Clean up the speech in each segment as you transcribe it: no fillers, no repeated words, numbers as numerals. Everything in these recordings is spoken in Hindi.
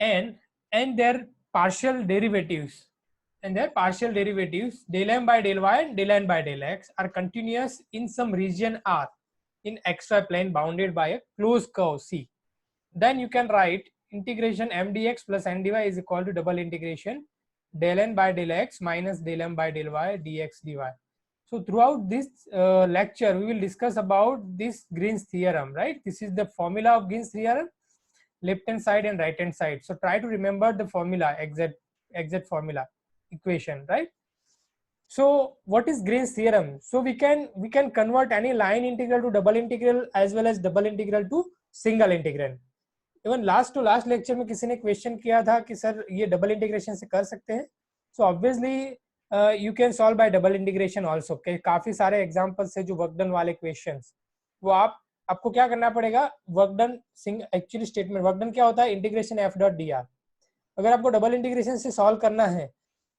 and their partial derivatives del m by del y and del n by del x are continuous in some region R in xy plane bounded by a closed curve C. Then you can write integration m dx plus n dy is equal to double integration del n by del x minus del m by del y dx dy. So throughout this lecture we will discuss about this Green's theorem, right? This is the formula of Green's theorem, left hand side and right hand side. So try to remember the formula, exact formula equation, right? So what is Green's theorem? So we can convert any line integral to double integral as well as double integral to single integral. Even last to last lecture में किसी ने क्वेश्चन किया था कि सर ये डबल इंटीग्रेशन से कर सकते हैं. So obviously you can solve by double integration also. काफी सारे एग्जांपल्स है जो वर्क डन वाले क्वेश्चंस, वो आपको क्या करना पड़ेगा, work done actually statement work done क्या होता है, integration F dot D R. अगर आपको डबल इंटीग्रेशन से सॉल्व करना है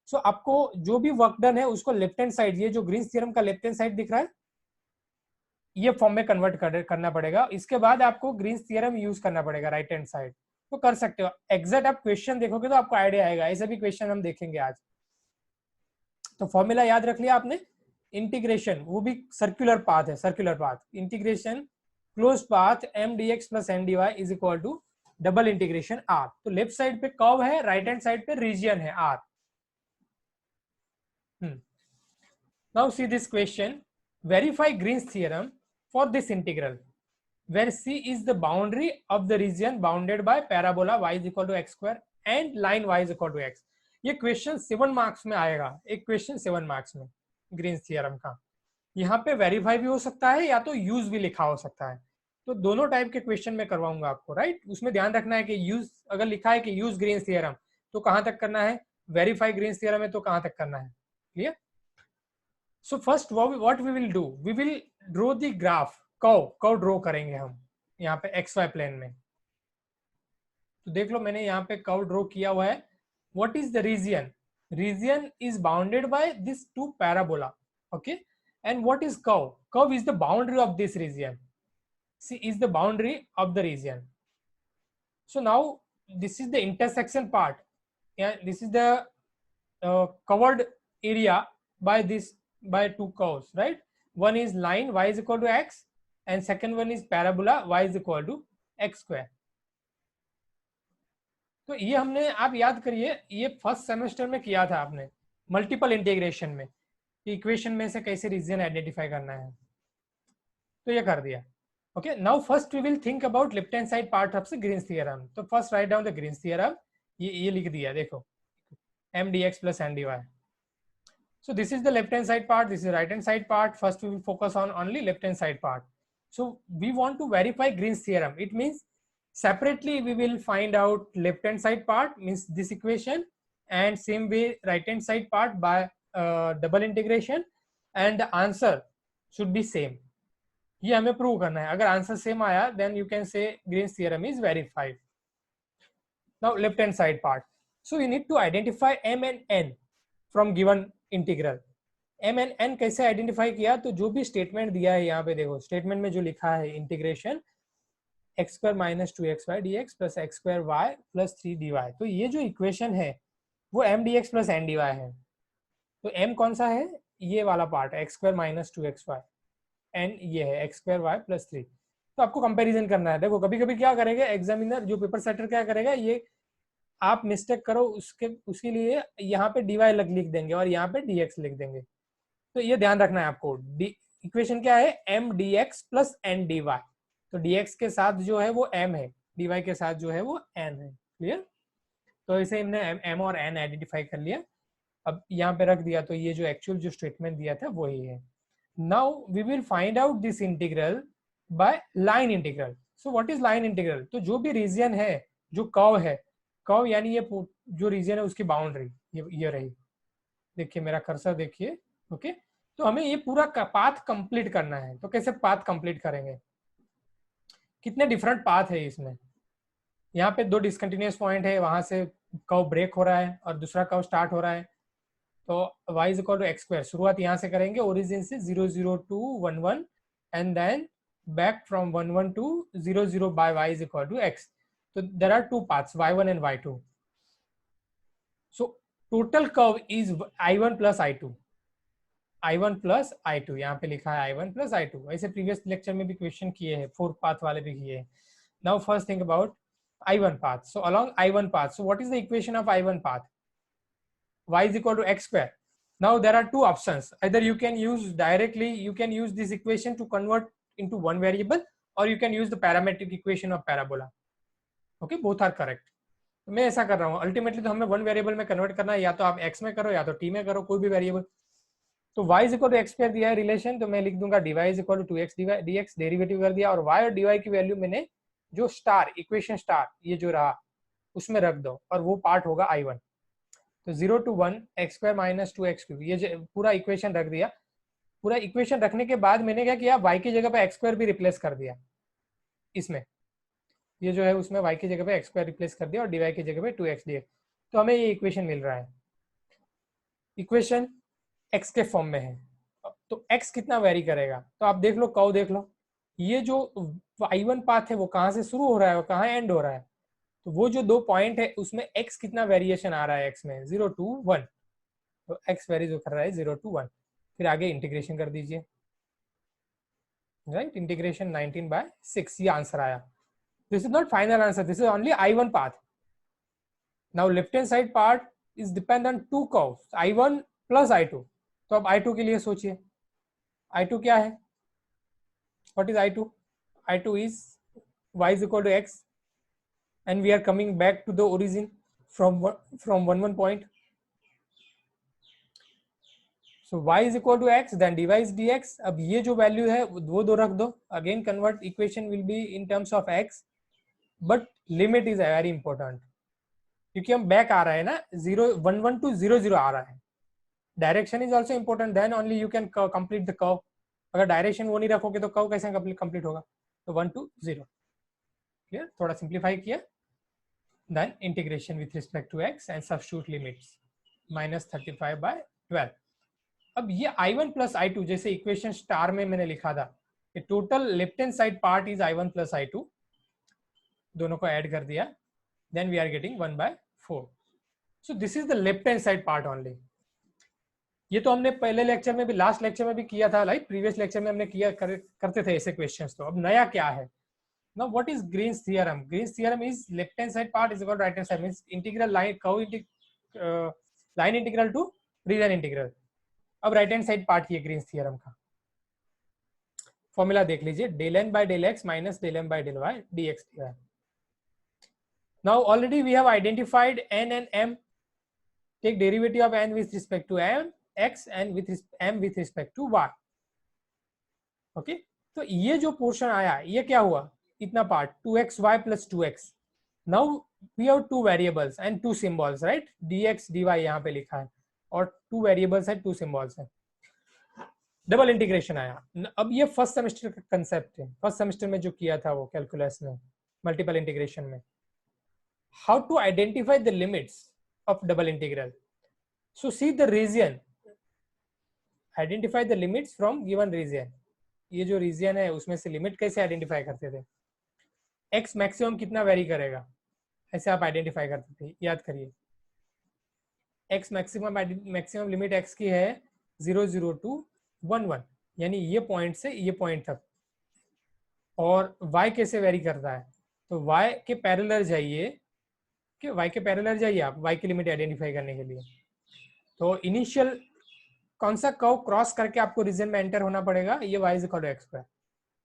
सो आपको जो भी वर्क डन है उसको लेफ्ट हैंड साइड, ये जो ग्रीन्स थ्योरम का लेफ्ट हैंड साइड दिख रहा है, ये फॉर्म में कन्वर्ट करना पड़ेगा. इसके बाद आपको ग्रीन्स थ्योरम यूज करना पड़ेगा राइट हैंड साइड. तो कर सकते हो. एग्जैक्ट आप क्वेश्चन देखोगे तो आपको आइडिया आएगा. ऐसे भी क्वेश्चन हम देखेंगे आज. तो फॉर्मूला याद रख लिया आपने. इंटीग्रेशन वो भी सर्कुलर पाथ है, circular path. Integration close path M D x plus N D Y is equal to double integration R. तो लेफ्ट साइड पे कर्व है, राइट हैंड साइड पे रीजन है R. Now see this question. Verify Green's theorem for this integral where C is the boundary of the region bounded by parabola y is equal to x square and line y is equal to x. ये क्वेश्चन 7 मार्क्स में आएगा. एक क्वेश्चन 7 मार्क्स में ग्रीन्स थ्योरम का. यहाँ पे वेरीफाई भी हो सकता है या तो यूज भी लिखा हो सकता है. तो दोनों टाइप के क्वेश्चन में करवाऊंगा आपको, राइट. उसमें ध्यान रखना है कि यूज अगर लिखा है कि यूज ग्रीन्स थ्योरम तो कहां तक करना है, वेरीफाई ग्रीन्स थ्योरम है तो कहां तक करना है. Clear. So first what we will do, we will draw the graph, curve draw करेंगे हम यहाँ पे xy प्लेन में. तो देख लो मैंने यहाँ पे कर्व ड्रॉ किया हुआ है. What is the region? Region is bounded by this two parabola, okay. And what is curve? Curve is the boundary of this region. C is the boundary of the region. So now this is the intersection part. Yeah, this is the covered area by two curves, right. One is line y is equal to x and second one is parabola y is equal to x square. तो ये हमने, आप याद करिए, ये फर्स्ट सेमेस्टर में किया था आपने मल्टीपल इंटीग्रेशन में, इक्वेशन में से कैसे रीजन आइडेंटिफाई करना है. तो ये कर दिया. Okay. Now first we will think about left hand side part of the Green's theorem. तो first write down the Green's theorem. ये लिख दिया देखो, M D x plus N D Y. So this is the left hand side part, this is the right hand side part. First we will focus on only left hand side part. So we want to verify Green's theorem. It means separately we will find out left hand side part, means this equation, and same way right hand side part by double integration, and the answer should be same. ये हमें प्रूव करना है. अगर आंसर सेम आया then you can say Green's theorem is verified. Now left hand side part. So we need to identify m and n from given integral. m and n कैसे आइडेंटिफाई किया, तो जो भी स्टेटमेंट दिया है यहाँ पे देखो, स्टेटमेंट में जो लिखा है integration X square minus 2xy dx plus X square Y plus 3dy. तो ये जो इक्वेशन है वो m dx plus n dy है. तो m कौन सा है, ये वाला part x square minus 2xy, n ये है एक्स स्क्वायर वाई प्लस 3. तो आपको कंपेरिजन करना है. देखो कभी कभी क्या करेगा एग्जामिनर, जो पेपर सेटर क्या करेगा, ये आप मिस्टेक करो उसके लिए यहाँ पे dy लिख देंगे और यहाँ पे dx लिख देंगे. तो ये ध्यान रखना है आपको. इक्वेशन क्या है, m dx plus n dy. तो dx के साथ जो है वो m है, dy के साथ जो है वो n है. क्लियर. तो इसे हमने m और n आइडेंटिफाई कर लिया. अब यहाँ पे रख दिया. तो ये जो एक्चुअल जो स्टेटमेंट दिया था वही है. Now we will find out this integral by line integral. So what is line integral. तो जो भी रीजन है, जो कर्व है, कर्व यानी ये जो रीजन है उसकी बाउंड्री ये रही. देखिए मेरा कर्सर देखिए. ओके. तो हमें ये पूरा पाथ कंप्लीट करना है. तो कैसे पाथ कंप्लीट करेंगे, कितने डिफरेंट पाथ है इसमें. यहाँ पे 2 डिसकंटिन्यूअस पॉइंट है, वहां से कर्व ब्रेक हो रहा है और दूसरा कर्व स्टार्ट हो रहा है. तो y is equal to X square. शुरुआत यहाँ से करेंगे ओरिजिन से 0 0 to 1 1 and then back from 1 1 to 0 0 by y is equal to x. So there are two paths, y1 and y2. So total curve is i1 plus i2. i1 plus i2 यहाँ पे लिखा है i1 plus i2. ऐसे प्रीवियस लेक्चर में भी क्वेश्चन किए हैं, 4 पाथ वाले भी किए हैं. Now first think about i1 path. So along i1 path, so what is the equation of i1 path? Y is equal to x square. Now there are two options. Either you can use directly, you can use this equation to convert into one variable, or you can use the parametric equation of parabola. Okay, both are correct. मैं ऐसा कर रहा हूँ, अल्टीमेटली तो हमें वन वेरिएबल में कन्वर्ट करना है, या तो आप x में करो या तो t में करो, कोई भी वेरिएबल. तो y is equal to X square दिया है रिलेशन, तो मैं लिख दूंगा dy is equal to 2x dx, derivative कर दिया, और y और dy की वैल्यू मैंने जो स्टार इक्वेशन स्टार ये जो रहा उसमें रख दो, और वो पार्ट होगा i1. तो 0 to 1 x square minus 2x cube, ये पूरा इक्वेशन रख दिया. पूरा इक्वेशन रखने के बाद मैंने क्या किया, y की जगह पे x स्क्वायर भी रिप्लेस कर दिया इसमें. ये जो है उसमें y की जगह पे x स्क्वायर रिप्लेस कर दिया और dy की जगह पे 2x dx. तो हमें ये इक्वेशन मिल रहा है. इक्वेशन x के फॉर्म में है. तो x कितना वेरी करेगा, तो आप देख लो, कर्व देख लो. ये जो y1 पाथ है वो कहाँ से शुरू हो रहा है और कहाँ एंड हो रहा है. तो वो जो दो पॉइंट है उसमें x कितना वेरिएशन आ रहा है, x में 0 to 1. तो x वेरी जो कर रहा है 0 to 1. फिर आगे इंटीग्रेशन कर दीजिए, राइट. इंटीग्रेशन 19/6, ये आंसर आया. This is not final answer, this is only i1 path. Now left hand side part is depend on to curves, i1 plus i2. तो अब i2 के लिए सोचिए, i2 क्या है, what is i2? i2 is y is equal to x, and we are coming back to the origin from 1 point. So y is equal to x, then dy is dx. अब ये जो वैल्यू है वो दो रख दो. Again convert, equation will be in terms of x, but limit is very important, क्योंकि हम बैक आ रहे हैं ना, 1 to 0 0 आ रहा है. Direction is also important, then only you can complete the curve. अगर डायरेक्शन वो नहीं रखोगे तो कर्व कैसे कंप्लीट होगा. तो 1 to 0. क्लियर, थोड़ा सिंप्लीफाई किया. Then integration with respect to x and substitute limits, minus 35/12. अब ये i1 plus i2 जैसे इक्वेशन स्टार में मैंने लिखा था, कि total left hand side part is i1 plus i2, दोनों को ऐड कर दिया, then we are getting 1/4. So this is the left hand side part only. ये तो हमने पहले लेक्चर में भी, लास्ट लेक्चर में भी किया था, लाइक प्रीवियस लेक्चर में हमने किया करते थे ऐसे क्वेश्चंस. तो अब नया क्या है. Now what is Green's theorem? Green's theorem is left hand side part is equal to right hand side, means integral line curve line integral to region integral. अब right hand side part ही है Green's theorem का. फॉर्मूला देख लीजिए, del n by del x minus del m by del y dx dy. Now already we have identified n and m. Take derivative of n with respect to m x and with m with respect to y. Okay, तो ये जो पोर्शन आया ये क्या हुआ, इतना part 2xy plus 2x. Now we have two variables and two symbols, right? dx dy यहाँ पे लिखा है, और two variables है, two symbols है. डबल इंटीग्रेशन आया. अब ये फर्स्ट सेमेस्टर का कंसेप्ट है, फर्स्ट सेमेस्टर में जो किया था वो कैलकुलस में, मल्टीपल इंटीग्रेशन में. How to identify the limits of double integral. So see the region, identify the limits from given region. ये जो रीजन है उसमें से लिमिट कैसे आइडेंटिफाई करते थे. x मैक्सिमम कितना वेरी करेगा, ऐसे आप आइडेंटिफाई करते थे, याद करिए. x मैक्सिमम लिमिट x की है 0 0 to 1 1, यानी ये पॉइंट से ये पॉइंट तक. और y कैसे वेरी करता है, तो y के पैरेलल जाइए, कि y के पैरेलल जाइए आप y की लिमिट आइडेंटिफाई करने के लिए. तो इनिशियल कौन सा कर्व क्रॉस करके आपको रीजन में एंटर होना पड़ेगा, ये y is equal to X square.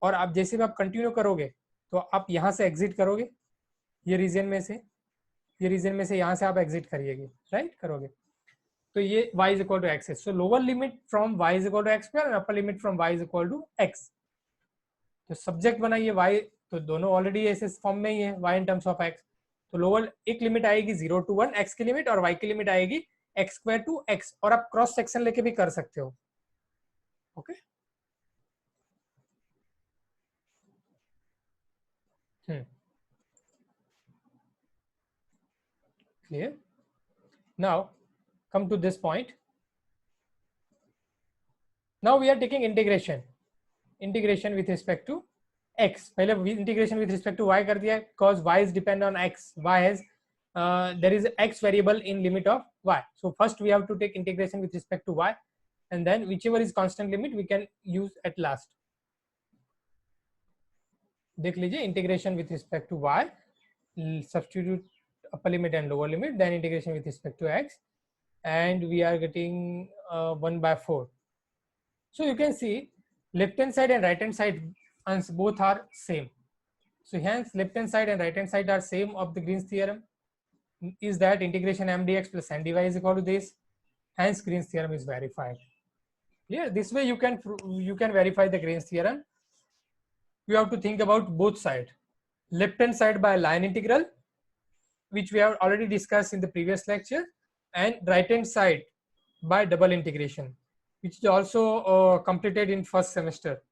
और आप जैसे भी आप कंटिन्यू करोगे तो आप यहाँ से एग्जिट करोगे, ये रीजन में से, ये रीजन में से यहाँ से आप एग्जिट करिएगे, राइट, करोगे. तो ये y is equal to X है. So lower limit from y is equal to X square, upper limit from y is equal to x. तो सब्जेक्ट बनाइए y, तो दोनों ऑलरेडी ऐसे फॉर्म में ही है, y in terms of x. तो लोअर एक लिमिट आएगी 0 to 1 x की लिमिट, और y की लिमिट आएगी x स्क्वायर टू x. और आप क्रॉस सेक्शन लेके भी कर सकते हो. Okay, clear. Now come to this point. Now we are taking integration with respect to x, पहले integration with respect to y कर दिया because y is depend on x, y has there is x variable in limit of y, so first we have to take integration with respect to y and then whichever is constant limit we can use at last. देख लीजिए integration with respect to y, substitute upper limit and lower limit, then integration with respect to x, and we are getting 1/4. So you can see left hand side and right hand side both are same, so hence left hand side and right hand side are same of the Green's theorem is that integration m dx plus n dy is equal to this, hence Green's theorem is verified. Yeah, this way you can verify the Green's theorem. You have to think about both sides. Left hand side by line integral, which we have already discussed in the previous lecture, and right hand side by double integration, which is also completed in first semester.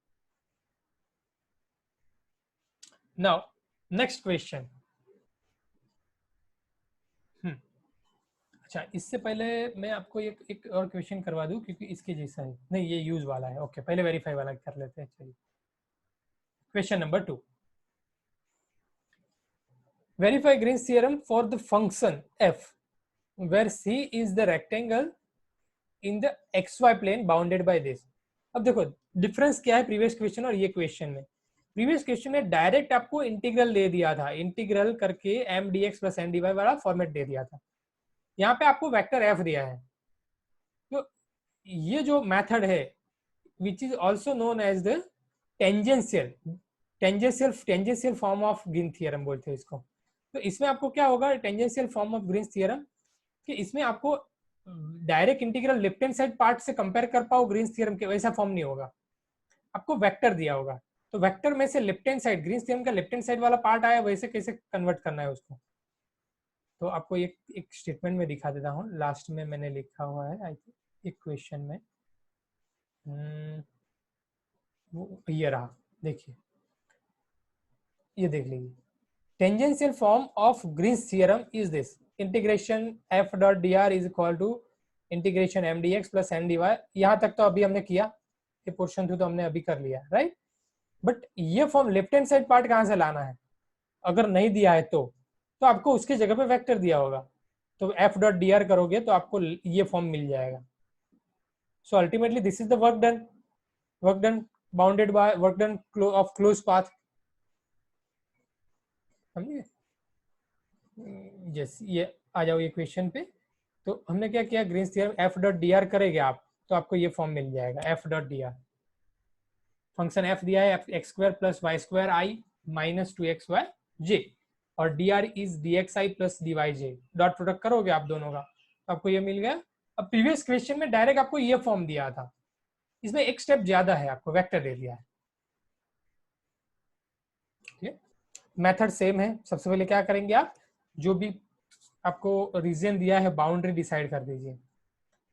Now next question. अच्छा, इससे पहले मैं आपको एक और क्वेश्चन करवा दूं क्योंकि इसके जैसा है, नहीं ये यूज वाला है. ओके, पहले वेरीफाई वाला कर लेते हैं. चलिए question number 2. Verify Green's theorem for the function f where c is the rectangle in the xy plane bounded by this. अब देखो डिफरेंस क्या है प्रीवियस क्वेश्चन और ये क्वेश्चन में. प्रीवियस क्वेश्चन में डायरेक्ट आपको इंटीग्रल दे दिया था, इंटीग्रल करके m dx plus n dy वाला फॉर्मेट दे दिया था. यहाँ पे आपको वेक्टर f दिया है. तो ये जो मेथड है which is also known as the tangential form of Green theorem बोलते हैं इसको. तो इसमें आपको क्या होगा, tangential form of Green theorem, कि इसमें आपको direct integral left hand side part से कंपेयर कर पाओ ग्रीन थियरम के, वैसा फॉर्म नहीं होगा. आपको वेक्टर दिया होगा, तो वेक्टर में से left hand side green theorem का लेफ्ट हैंड साइड वाला पार्ट आया, वैसे कैसे कन्वर्ट करना है उसको. तो आपको एक स्टेटमेंट में दिखा देता हूँ, लास्ट में मैंने लिखा हुआ है आई थिंक एक क्वेश्चन में. वो ये रहा, देखिए ये देख लीजिए. Tangential form of Green's theorem is this, integration f dot dr is equal to integration m dx plus n dy. यहाँ तक तो अभी हमने किया, ये पोर्शन तो हमने अभी कर लिया, राइट. बट ये form left hand side part कहाँ से लाना है, अगर नहीं दिया है तो आपको उसके जगह पे वेक्टर दिया होगा, तो f डॉट dr करोगे तो आपको ये फॉर्म मिल जाएगा. So ultimately this is the work done bounded by work done of close path. समझिए. यस, ये आ जाओ ये क्वेश्चन पे. तो हमने क्या किया, Green's theorem f dot dr करेंगे आप तो आपको ये फॉर्म मिल जाएगा. f dot dr function f दिया है x square plus Y square I minus 2xy j, और dr is dxi plus dyj. Dot product करोगे आप दोनों का तो आपको ये मिल गया. अब प्रीवियस क्वेश्चन में डायरेक्ट आपको ये फॉर्म दिया था, इसमें एक स्टेप ज्यादा है, आपको वेक्टर दे दिया है. मेथड सेम है. सबसे पहले क्या करेंगे, आप जो भी आपको रीजन दिया है बाउंड्री डिसाइड कर दीजिए.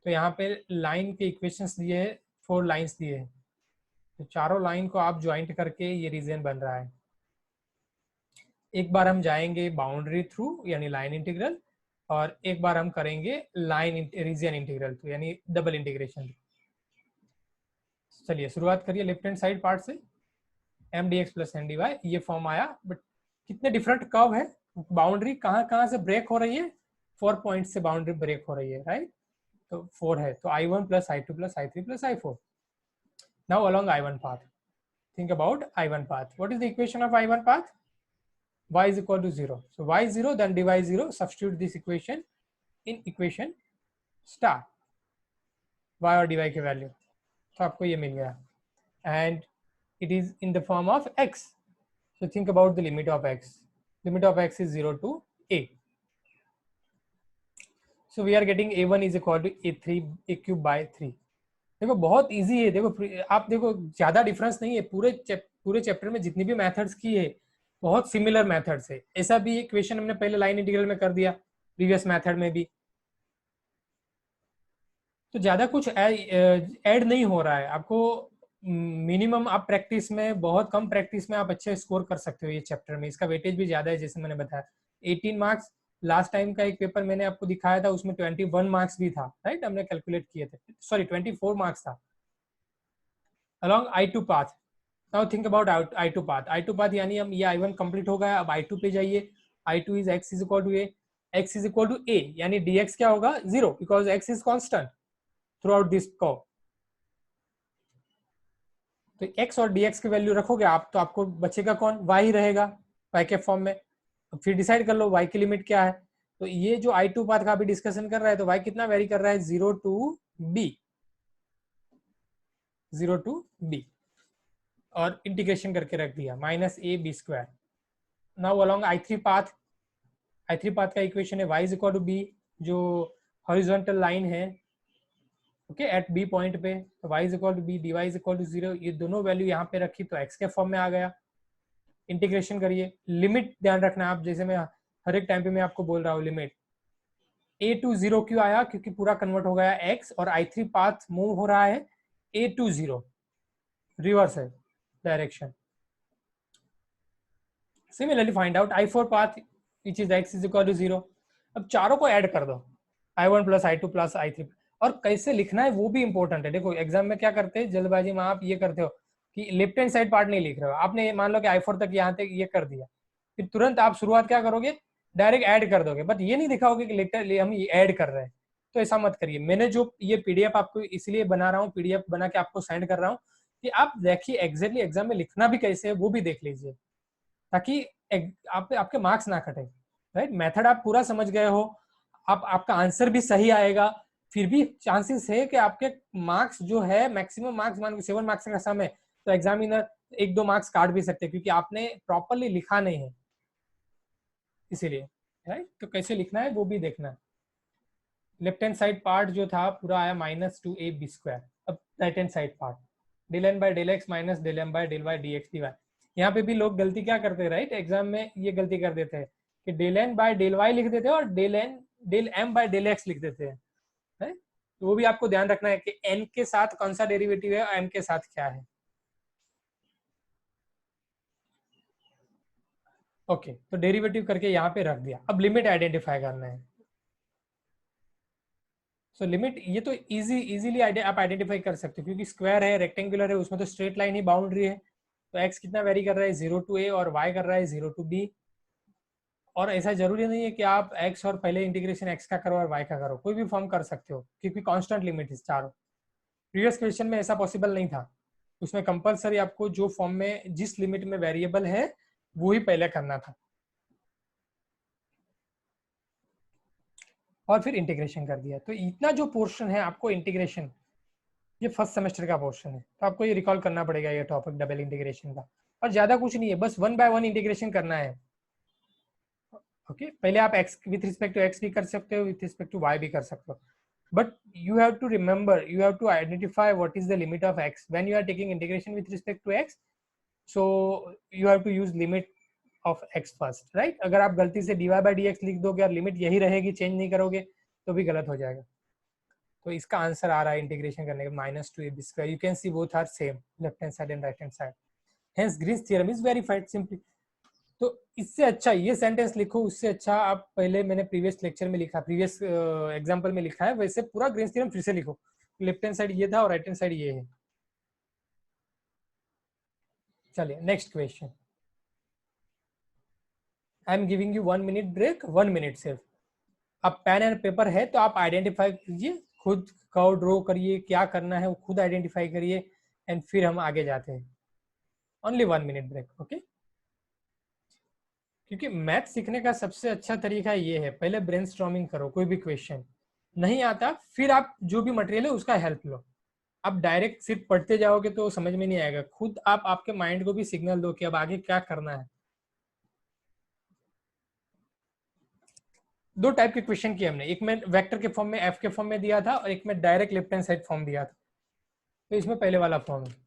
तो यहाँ पे लाइन के इक्वेशंस दिए हैं, 4 लाइंस दिए हैं, तो चारों लाइन को आप ज्वाइंट करके ये रीजन बन रहा है. एक बार हम जाएंगे बाउंड्री थ्रू यानी लाइन इंटीग्रल, और एक बार हम करेंगे लाइन रीजन इंटीग्रल थ्रू यानी डबल इंटीग्रेशन. चलिए शुरुआत करिए लेफ्ट हैंड साइड पार्ट से. m dx plus n dy ये फॉर्म आया, बट कितने डिफरेंट कर्व है, बाउंड्री कहाँ से ब्रेक हो रही है, 4 पॉइंट से बाउंड्री ब्रेक हो रही है, राइट. तो 4 है, तो i1 plus i2 plus i3 plus i4. Now along i1 path, think about i1 path. What is the equation of i1 path, y is equal to 0. So y 0 then dy 0. Substitute this equation in equation star, y और dy की वैल्यू, तो आपको ये मिल गया. And it is in the form of x. So think about the limit of x. Limit of x is 0 to a. So we are getting a1 is equal to a cube by 3. देखो बहुत इजी है. देखो आप देखो ज्यादा डिफरेंस नहीं है, पूरे चैप्टर में जितनी भी मेथड्स की है बहुत सिमिलर मेथड्स है. ऐसा भी एक क्वेश्चन हमने पहले लाइन इंटीग्रल में कर दिया, प्रीवियस मेथड में भी. तो ज्यादा कुछ ऐड नहीं हो रहा है आपको. मिनिमम आप प्रैक्टिस में, बहुत कम प्रैक्टिस में आप अच्छे स्कोर कर सकते हो ये चैप्टर में. इसका वेटेज भी ज्यादा है, जैसे मैंने बताया 18 मार्क्स. लास्ट टाइम का एक पेपर मैंने आपको दिखाया था, उसमें 21 मार्क्स भी था, राइट. हमने कैलकुलेट किए थे, सॉरी 24 मार्क्स था. Along i2 path now think about I2 path. I2 path यानी हम ये I1 कंप्लीट हो गया, अब I2 पे जाइए। I2 is x is equal to a, x is equal to a यानी dx क्या होगा 0 because x is constant throughout this curve. तो x और dx की वैल्यू रखोगे आप तो आपको बचेगा कौन, y ही रहेगा y के फॉर्म में। फिर डिसाइड कर लो y की लिमिट क्या है। तो ये जो I2 पाथ का अभी डिस्कशन कर रहा है तो y कितना वेरी कर रहा है 0 टू b, 0 टू b, और इंटीग्रेशन करके रख दिया minus a B square. Now along I3 path का इक्वेशन है y is equal to b, जो हॉरिजॉन्टल लाइन है ओके एट बी पॉइंट पे, तो y is equal to b, dy is equal to 0। ये दोनों वैल्यू यहाँ पे रखी तो x के फॉर्म में आ गया। इंटीग्रेशन करिए, लिमिट ध्यान रखना आप, जैसे मैं हर एक टाइम पे मैं आपको बोल रहा हूँ लिमिट a टू 0 क्यों आया, क्योंकि पूरा कन्वर्ट हो गया x और I3 पाथ मूव हो रहा है a टू 0, रिवर्स है direction. Similarly find out I4 path which is x is equal to 0। अब चारों को ऐड कर दो, I1 plus I2 plus I3। और कैसे लिखना है वो भी इंपॉर्टेंट है। देखो एग्जाम में क्या करते हैं जल्दबाजी में आप ये करते हो कि लेफ्ट हैंड साइड पार्ट नहीं लिख रहे हो, आपने मान लो कि I4 तक यहाँ तक ये कर दिया, फिर तुरंत आप शुरुआत क्या करोगे डायरेक्ट ऐड कर दोगे, बट ये नहीं दिखाओगे कि लिटरली हम ये ऐड कर रहे हैं। तो ऐसा मत करिए। मैंने जो ये पीडीएफ आपको इसलिए बना रहा हूँ, पीडीएफ बना के आपको सेंड कर रहा हूँ कि आप देखिए एग्जैक्टली एग्जाम में लिखना भी कैसे है वो भी देख लीजिए, ताकि आपके मार्क्स ना कटे। राइट, मेथड आप पूरा समझ गए हो, आपका आंसर भी सही आएगा, फिर भी चांसेस है कि आपके मार्क्स जो है मैक्सिमम मार्क्स मान के 7 मार्क्स का सम है तो एग्जामिनर 1-2 मार्क्स काट भी सकते हैं क्योंकि आपने प्रॉपरली लिखा नहीं है इसीलिए। राइट, तो कैसे लिखना है वो भी देखना है। लेफ्ट हैंड साइड पार्ट जो था पूरा आया minus two A B square. अब right hand side part del N by del x minus del M by del Y D X D Y. यहाँ पे भी लोग गलती क्या करते हैं राइट, एग्जाम में ये गलती कर देते हैं कि del n by del y लिख देते हैं और del m by del x लिख देते हैं। तो वो भी आपको ध्यान रखना है कि एन के साथ कौन सा डेरिवेटिव है और एम के साथ क्या है। ओके, तो डेरिवेटिव करके यहाँ पे रख दिया, अब लिमिट आइडेंटिफाई करना है। सो लिमिट ये तो इजीली आप आइडेंटिफाई कर सकते हो क्योंकि स्क्वायर है रेक्टेंगुलर है उसमें तो स्ट्रेट लाइन ही बाउंड्री है। तो एक्स कितना वेरी कर रहा है 0 टू ए और वाई कर रहा है 0 टू बी। और ऐसा जरूरी नहीं है कि आप एक्स और पहले इंटीग्रेशन एक्स का करो और वाई का करो, कोई भी फॉर्म कर सकते हो क्योंकि कांस्टेंट लिमिट है चारों। प्रीवियस क्वेश्चन में ऐसा पॉसिबल नहीं था, उसमें कंपलसरी आपको जो फॉर्म में जिस लिमिट में वेरिएबल है वो ही पहले करना था और फिर इंटीग्रेशन कर दिया। तो इतना जो पोर्शन है आपको इंटीग्रेशन, ये फर्स्ट सेमेस्टर का पोर्शन है तो आपको ये रिकॉल करना पड़ेगा ये टॉपिक डबल इंटीग्रेशन का। और ज्यादा कुछ नहीं है, बस 1 बाय 1 इंटीग्रेशन करना है। ओके पहले आप x with respect to x भी कर सकते हो, विथ रिस्पेक्ट टू वाई भी कर सकते हो, but you have to remember, you have to identify what is the limit of x when you are taking integration with respect to x. So you have to use limit of x first, right? अगर आप गलती से dy by dx लिख दोगे और लिमिट यही रहेगी चेंज नहीं करोगे तो भी गलत हो जाएगा। तो इसका आंसर आ रहा है इंटीग्रेशन करने का minus two A B square. You can see both are same, left hand side and right hand side, hence Green's theorem is verified simply. तो इससे अच्छा ये सेंटेंस लिखो, उससे अच्छा आप पहले मैंने प्रीवियस लेक्चर में लिखा, प्रीवियस एग्जांपल में लिखा है वैसे पूरा ग्रीन्स थ्योरम फिर से लिखो। लेफ्ट हैंड साइड ये था और राइट हैंड साइड ये है। चलिए next question. I am giving you 1 minute break, 1 minute सिर्फ। अब पेन एंड पेपर है तो आप आइडेंटिफाई कीजिए, खुद कर्व ड्रॉ करिए, क्या करना है वो खुद आइडेंटिफाई करिए एंड फिर हम आगे जाते हैं। Only 1 minute break, okay. क्योंकि मैथ सीखने का सबसे अच्छा तरीका ये है, पहले ब्रेनस्टॉर्मिंग करो, कोई भी क्वेश्चन नहीं आता फिर आप जो भी मटेरियल है उसका हेल्प लो। आप डायरेक्ट सिर्फ पढ़ते जाओगे तो समझ में नहीं आएगा, खुद आप आपके माइंड को भी सिग्नल दो कि अब आगे क्या करना है। दो टाइप के क्वेश्चन किए हमने, एक में वेक्टर के फॉर्म में एफ के फॉर्म में दिया था और एक में direct left hand side form दिया था। तो इसमें पहले वाला फॉर्म है।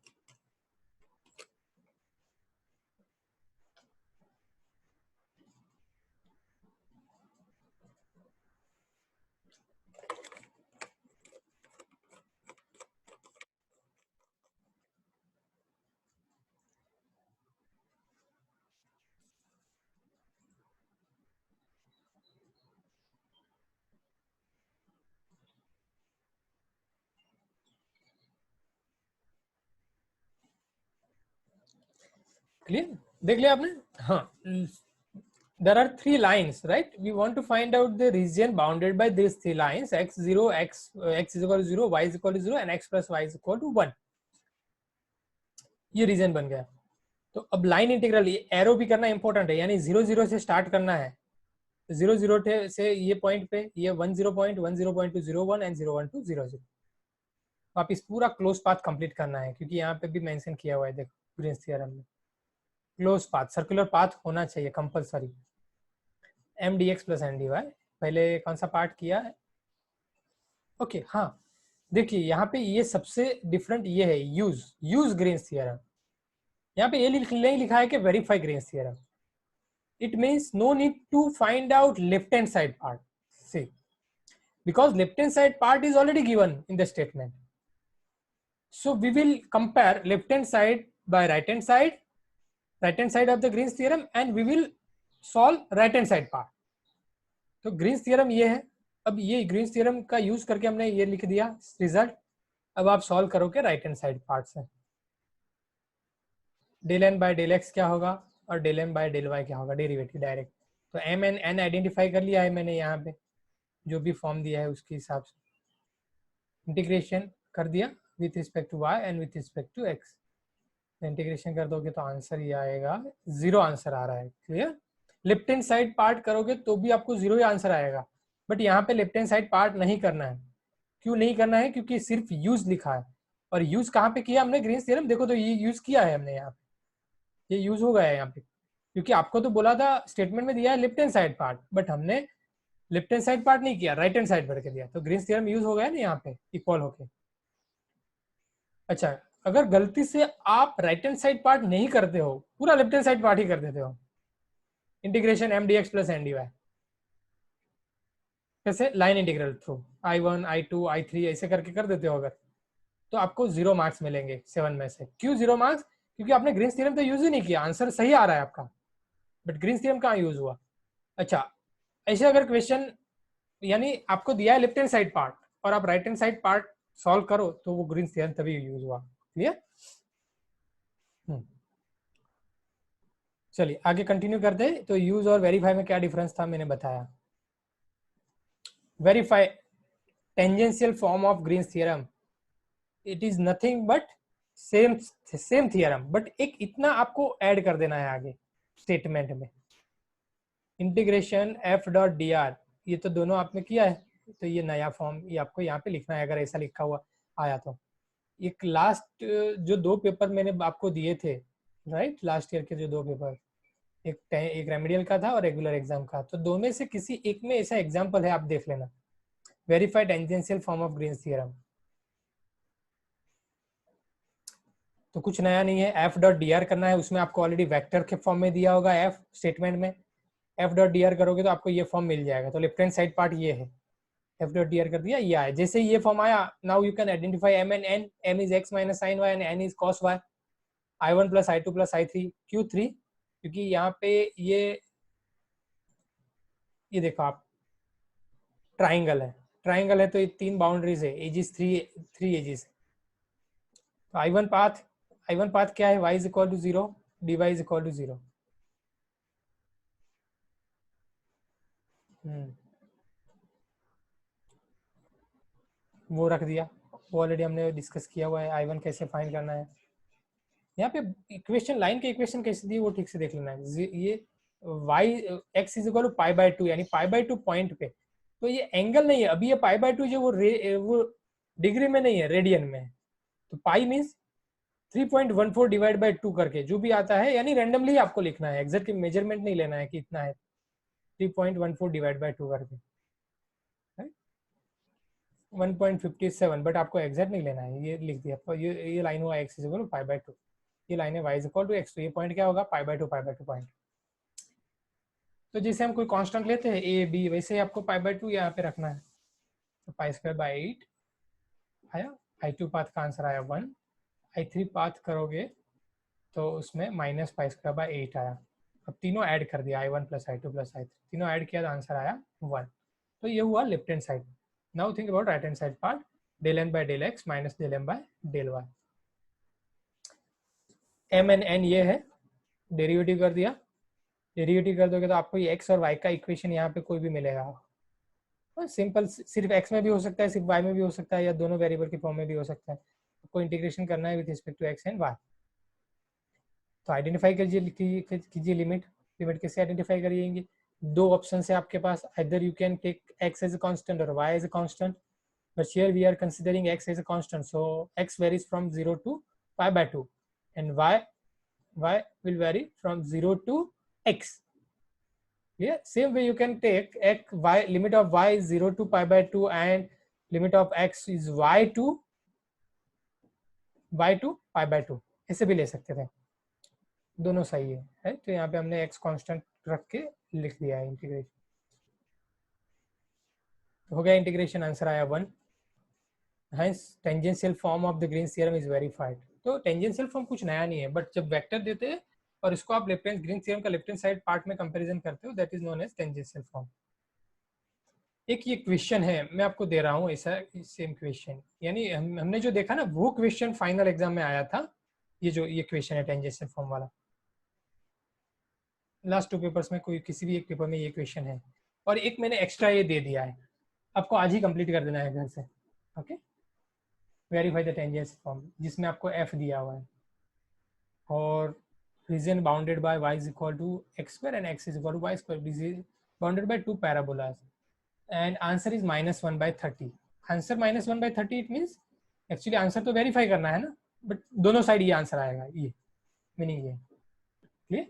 क्लियर, देख लिया आपने? हाँ, there are three lines, right? We want to find out the region bounded by these three lines: x0, x is equal to 0, y is equal to 0 and x plus y is equal to 1. ये रीजन बन गया। तो अब लाइन इंटीग्रल एरो भी करना इंपॉर्टेंट है, यानी 0 0 से स्टार्ट करना है, 0 0 से ये पॉइंट पे ये 1 0 point, 1 0 point to 0 1 and 0 1 to 0 0। आप इस पूरा क्लोज पाथ कंप्लीट करना है, क्योंकि यहाँ पे भी मेंशन किया हुआ है, देखो ग्रीन्स थ्योरम में क्लोज पाथ, सर्कुलर पाथ होना चाहिए compulsory. M D x plus N D y, पहले कौन सा पार्ट किया है? ओके हाँ, देखिए यहाँ पे ये सबसे डिफरेंट ये है, यूज ग्रीन्स थ्योरम। यहाँ पे ये नहीं लिखा है कि verify Green's theorem. It means no need to find out left hand side part. See, because left hand side part is already given in the statement. So we will compare left hand side by right hand side of the Green's theorem, and we will solve right hand side part. तो ग्रीन्स थ्योरम ये है। अब ये ग्रीन्स थ्योरम का यूज करके हमने ये लिख दिया रिजल्ट। अब आप सॉल्व करोगे राइट हैंड साइड पार्ट से। Del n by del x क्या होगा और del m by del y क्या होगा, डेरिवेटिव डायरेक्ट। तो एम एन एन आइडेंटिफाई कर लिया है मैंने यहाँ पे, जो भी फॉर्म दिया है उसके हिसाब से इंटीग्रेशन कर दिया with respect to y and with respect to x. Integration कर दोगे तो आंसर ये आएगा, जीरो आंसर आ रहा है। Clear? Left hand side part करोगे तो भी आपको जीरो ही आंसर आएगा, बट यहाँ पे लेफ्ट हैंड साइड पार्ट नहीं करना है। क्यों नहीं करना है? क्योंकि सिर्फ यूज लिखा है, और यूज कहाँ पे किया हमने? Green's theorem. देखो तो ये यूज किया है हमने यहाँ पे, ये यूज हो गया है यहाँ पे, क्योंकि आपको तो बोला था स्टेटमेंट में दिया है left hand side part, but हमने लेफ्ट हैंड साइड पार्ट नहीं किया, राइट हैंड साइड भर के दिया, तो ग्रीन्स थ्योरम यूज हो गया ना यहाँ पे इक्वल होके। अच्छा, अगर गलती से आप राइट हैंड साइड पार्ट नहीं करते हो, पूरा लेफ्ट हैंड साइड पार्ट ही कर देते हो, integration M D x plus N D Y, कैसे? Line integral through I1 I2 I3 ऐसे करके कर देते हो अगर, तो आपको 0 मार्क्स मिलेंगे 7 में से। क्यों 0 मार्क्स? क्योंकि आपने ग्रीन्स थ्योरम तो यूज ही नहीं किया, आंसर सही आ रहा है आपका, बट ग्रीन्स थ्योरम कहाँ यूज हुआ? अच्छा, ऐसे अगर क्वेश्चन यानी आपको दिया है लेफ्ट हैंड साइड पार्ट और आप right hand side part solve करो, तो वो ग्रीन्स थ्योरम तभी यूज हुआ। क्लियर? चलिए आगे कंटिन्यू करते हैं। तो यूज और वेरीफाई में क्या डिफरेंस था मैंने बताया। Verify tangential form of Green's theorem, it is nothing but same theorem, but एक इतना आपको ऐड कर देना है आगे स्टेटमेंट में, integration F dot D R, ये तो दोनों आपने किया है, तो ये नया फॉर्म ये आपको यहाँ पे लिखना है अगर ऐसा लिखा हुआ आया तो। एक लास्ट जो 2 पेपर मैंने आपको दिए थे, राइट, लास्ट ईयर के जो 2 पेपर, एक रेमेडियल का था और रेगुलर एग्जाम का, तो दो में से किसी एक में ऐसा एग्जाम्पल है, आप देख लेना। Verified tangential form of Green's theorem, तो कुछ नया नहीं है, एफ डॉट डी आर करना है, उसमें आपको ऑलरेडी वेक्टर के फॉर्म में दिया होगा एफ स्टेटमेंट में, एफ डॉट डी आर करोगे तो आपको ये फॉर्म मिल जाएगा। तो लेफ्ट हैंड साइड पार्ट ये है, एफ डॉट डी आर कर दिया, ये आया। जैसे ये फॉर्म आया, now you can identify m and n, m is x minus sine y and n is cos y, I1 plus I2 plus I3, क्यों 3? क्योंकि यहाँ पे ये देखो आप, ट्राइंगल है तो ये 3 बाउंड्रीज है, एजिस 3 एजिस। तो I1 पाथ क्या है? y is equal to 0, dy is equal to 0। वो रख दिया, वो ऑलरेडी हमने डिस्कस किया हुआ है। I1 कैसे फाइंड करना है, यहाँ पे इक्वेशन, लाइन के इक्वेशन कैसे दी वो ठीक से देख लेना है। ये y x is equal to pi by 2, यानी पाई बाय 2 पॉइंट पे, तो ये एंगल नहीं है अभी, ये पाई बाय 2 जो वो डिग्री में नहीं है, रेडियन में है। तो पाई मीन्स 3.14 डिवाइड बाय 2 करके जो भी आता है, यानी रैंडमली आपको लिखना है, एग्जैक्ट मेजरमेंट नहीं लेना है कि इतना है, 3.14 डिवाइड बाय 2 करके 1.57, बट आपको एग्जैक्ट नहीं लेना है, ये लिख दिया। ये लाइन हुआ x is equal to pi by 2, ये लाइन है y is equal to x, तो ये पॉइंट क्या होगा? Pi by 2 point. तो जैसे हम कोई कांस्टेंट लेते हैं a b, वैसे ही आपको पाई बाय 2 यहाँ पे रखना है। तो पाई स्क्वायर बाय 8 आया, I2 पाथ का आंसर आया 1, I3 पाथ करोगे तो उसमें माइनस पाई स्क्वायर बाय 8 आया। अब तीनों ऐड कर दिया, I1 plus I2 plus I3, तीनों ऐड किया तो आंसर आया 1। तो ये हुआ left hand side. Now think about right hand side part, del n by del x minus del m by del y. M n n ये है, डेरिवेटिव कर दिया, डेरिवेटिव कर दोगे तो आपको ये x और y का इक्वेशन यहाँ पे कोई भी मिलेगा। सिंपल, सिर्फ x में भी हो सकता है, सिर्फ y में भी हो सकता है, या दोनों वेरिएबल के फॉर्म में भी हो सकता है। आपको इंटीग्रेशन करना है with respect to x and y। तो आइडेंटिफाई कीजिए लिमिट। लिमिट कैसे आइडेंटिफाई करिएंगे? दो ऑप्शन है आपके पास, either you can take x as a constant or y as a constant, but here we are considering x as a constant, so x varies from 0 to pi by 2 and y will vary from 0 to x. Yeah, same way you can take limit of y is 0 to pi by 2 and limit of x is y to pi by 2, ऐसे भी ले सकते थे, दोनों सही है। तो यहाँ पे हमने x कांस्टेंट रख के लिख दिया है इंटीग्रेशन। तो हो गया इंटीग्रेशन, आंसर आया 1। Hence tangential form of the Green's theorem is verified. तो टेंजेंशियल फॉर्म कुछ नया नहीं है, बट जब वेक्टर देते हैं और इसको आप लेफ्ट हैंड ग्रीन्स थ्योरम का लेफ्ट हैंड साइड पार्ट में कंपैरिजन करते हो, that is known as tangential form. एक ये क्वेश्चन है, मैं आपको दे रहा हूँ ऐसा सेम क्वेश्चन, यानी हमने जो देखा ना वो क्वेश्चन फाइनल एग्जाम में आया था। ये क्वेश्चन है टेंजेंशियल फॉर्म वाला, लास्ट 2 पेपर्स में कोई किसी भी एक पेपर में ये क्वेश्चन है, और एक मैंने एक्स्ट्रा ये दे दिया है, आपको आज ही कंप्लीट कर देना है घर से। Okay, verify the tangential form, जिसमें आपको f दिया हुआ है और reason bounded by y is equal to x square and x is equal to y square, this is bounded by 2 parabolas and answer is -1/30। Answer -1/30 it means actually answer तो वेरीफाई करना है ना, बट दोनों साइड ये आंसर आएगा, ये मीनिंग ये। क्लियर?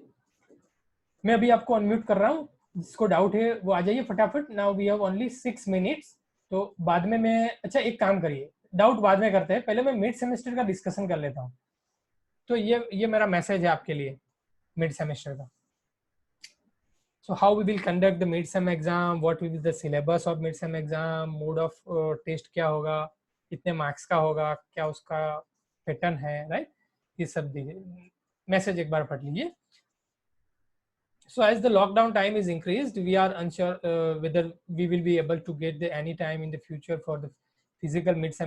मैं अभी आपको अनम्यूट कर रहा हूँ, जिसको डाउट है वो आ जाइए फटाफट। Now we have only 6 minutes, तो बाद में मैं, अच्छा एक काम करिए, डाउट बाद में करते हैं, पहले मैं मिड सेमेस्टर का डिस्कशन कर लेता हूँ। तो ये मेरा मैसेज है आपके लिए मिड सेमेस्टर का। So how we will conduct the mid-sem exam, what will be the syllabus of mid-sem exam, mode of test क्या होगा, कितने मार्क्स का होगा, क्या उसका पैटर्न है, राइट? ये सब दीजिए, मैसेज एक बार पढ़ लीजिए। So as the lockdown time is increased, we are unsure whether we will be able to get any time in the future for the physical mid-sem